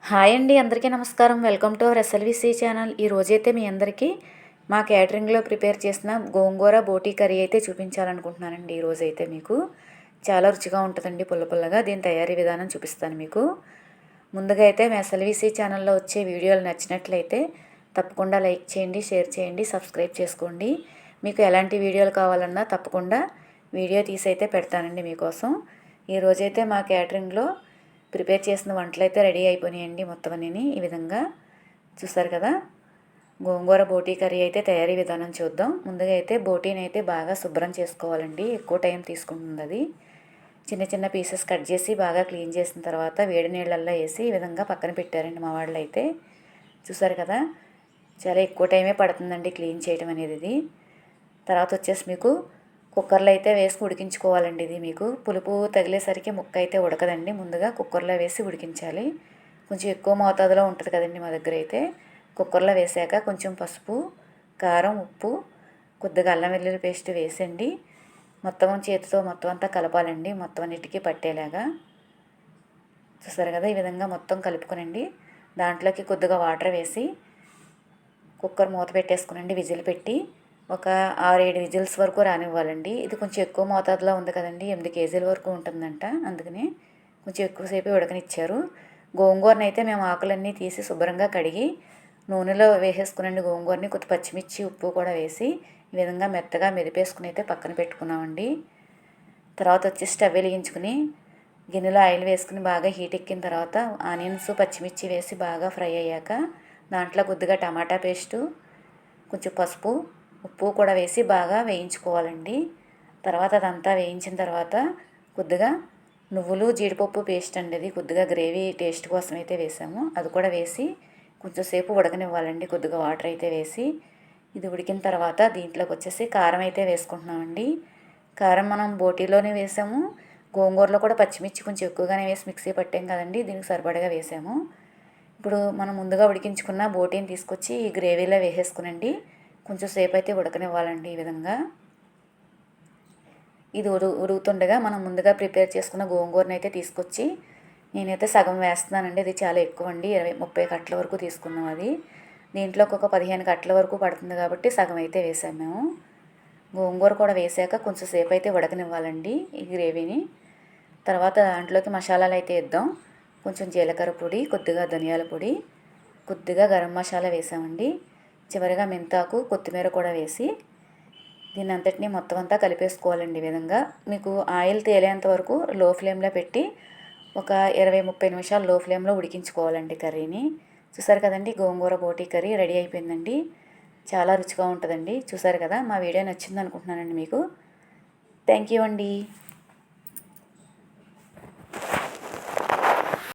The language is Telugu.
హాయ్ అండి, అందరికీ నమస్కారం. Welcome to our SLVC channel. ఈరోజైతే మీ అందరికీ మా క్యాటరింగ్లో ప్రిపేర్ చేసిన గోంగూర బోటీ కర్రీ అయితే చూపించాలనుకుంటున్నానండి. ఈరోజైతే మీకు చాలా రుచిగా ఉంటుందండి, పుల్ల పుల్లగా. దీని తయారీ విధానం చూపిస్తాను మీకు. ముందుగా అయితే మా ఎస్ఎల్విసి ఛానల్లో వచ్చే వీడియోలు నచ్చినట్లయితే తప్పకుండా లైక్ చేయండి, షేర్ చేయండి, సబ్స్క్రైబ్ చేసుకోండి. మీకు ఎలాంటి వీడియోలు కావాలన్నా తప్పకుండా వీడియో తీసి అయితే పెడతానండి మీకోసం. ఈరోజైతే మా క్యాటరింగ్లో ప్రిపేర్ చేసిన వంటలు అయితే రెడీ అయిపోయినాయండి మొత్తం అన్నీ. ఈ విధంగా చూస్తారు కదా. గోంగూర బోటీ కర్రీ అయితే తయారీ విధానం చూద్దాం. ముందుగా అయితే బోటీని అయితే బాగా శుభ్రం చేసుకోవాలండి, ఎక్కువ టైం తీసుకుంటుంది అది. చిన్న చిన్న పీసెస్ కట్ చేసి బాగా క్లీన్ చేసిన తర్వాత వేడి నీళ్ళల్లో వేసి ఈ విధంగా పక్కన పెట్టారండి మా వాళ్ళు అయితే. చూసారు కదా, చాలా ఎక్కువ టైమే పడుతుందండి క్లీన్ చేయడం అనేది ఇది. తర్వాత వచ్చేసి మీకు కుక్కర్లో అయితే వేసి ఉడికించుకోవాలండి. ఇది మీకు పులుపు తగిలేసరికి ముక్క అయితే ఉడకదండి. ముందుగా కుక్కర్లో వేసి ఉడికించాలి. కొంచెం ఎక్కువ మోతాదులో ఉంటుంది కదండి మా దగ్గర అయితే. కుక్కర్లో వేసాక కొంచెం పసుపు, కారం, ఉప్పు, కొద్దిగా అల్లం వెల్లుల్లి పేస్ట్ వేసండి మొత్తం చేతితో మొత్తం అంతా కలపాలండి, మొత్తం అన్నిటికీ పట్టేలాగా. చూసారు కదా, ఈ విధంగా మొత్తం కలుపుకునండి. దాంట్లోకి కొద్దిగా వాటర్ వేసి కుక్కర్ మూత పెట్టేసుకునండి, విజిల్ పెట్టి ఒక 6-7 విజిల్స్ వరకు రానివ్వాలండి. ఇది కొంచెం ఎక్కువ మోతాదులో ఉంది కదండి, 8 కేజీల వరకు ఉంటుందంట. అందుకని కొంచెం ఎక్కువసేపు ఉడకనిచ్చారు. గోంగూరని అయితే మేము ఆకులన్నీ తీసి శుభ్రంగా కడిగి నూనెలో వేసేసుకునండి. గోంగూరని కొద్ది పచ్చిమిర్చి, ఉప్పు కూడా వేసి ఈ విధంగా మెత్తగా మెదిపేసుకుని అయితే పక్కన పెట్టుకున్నామండి. తర్వాత వచ్చి స్టవ్ వెలిగించుకుని గిన్నెలో ఆయిల్ వేసుకుని బాగా హీట్ ఎక్కిన తర్వాత ఆనియన్స్, పచ్చిమిర్చి వేసి బాగా ఫ్రై అయ్యాక దాంట్లో కొద్దిగా టమాటా పేస్టు, కొంచెం పసుపు, ఉప్పు కూడా వేసి బాగా వేయించుకోవాలండి. తర్వాత అదంతా వేయించిన తర్వాత కొద్దిగా నువ్వులు, జీడిపప్పు పేస్ట్ అండి, అది కొద్దిగా గ్రేవీ టేస్ట్ కోసం అయితే వేసాము. అది కూడా వేసి కొంచెం సేపు ఉడకనివ్వాలండి, కొద్దిగా వాటర్ అయితే వేసి. ఇది ఉడికిన తర్వాత దీంట్లోకి వచ్చేసి కారం అయితే వేసుకుంటున్నామండి. కారం మనం బోటీలోనే వేసాము, గోంగూరలో కూడా పచ్చిమిర్చి కొంచెం ఎక్కువగానే వేసి మిక్సీ పట్టాం కదండి, దీనికి సరిపడగా వేసాము. ఇప్పుడు మనం ముందుగా ఉడికించుకున్న బోటీని తీసుకొచ్చి ఈ గ్రేవీలో వేసేసుకునండి కొంచెం సేపు అయితే ఉడకనివ్వాలండి. ఈ విధంగా ఇది ఉడుకుతుండగా మనం ముందుగా ప్రిపేర్ చేసుకున్న గోంగూరని అయితే తీసుకొచ్చి నేనైతే సగం వేస్తున్నానండి. అది చాలా ఎక్కువ అండి, 20-30 కట్టల వరకు తీసుకున్నాం. అది దీంట్లోకి ఒక 15 కట్టల వరకు పడుతుంది కాబట్టి సగం అయితే వేసాము మేము. గోంగూర కూడా వేసాక కొంచెం సేపు అయితే ఉడకనివ్వాలండి ఈ గ్రేవీని. తర్వాత దాంట్లోకి మసాలాలు అయితే వేద్దాం. కొంచెం జీలకర్ర పొడి, కొద్దిగా ధనియాల పొడి, కొద్దిగా గరం మసాలా వేసామండి. చివరిగా మెంతాకు, కొత్తిమీర కూడా వేసి దీన్ని అంతటినీ మొత్తం అంతా కలిపేసుకోవాలండి. ఈ విధంగా మీకు ఆయిల్ తేలేంత వరకు లో ఫ్లేమ్లో పెట్టి ఒక 20-30 నిమిషాలు లో ఫ్లేమ్లో ఉడికించుకోవాలండి కర్రీని. చూసారు కదండి, గోంగూర బోటీ కర్రీ రెడీ అయిపోయిందండి. చాలా రుచిగా ఉంటుందండి. చూసారు కదా, మా వీడియో నచ్చింది అనుకుంటున్నానండి మీకు. థ్యాంక్ యూ అండి.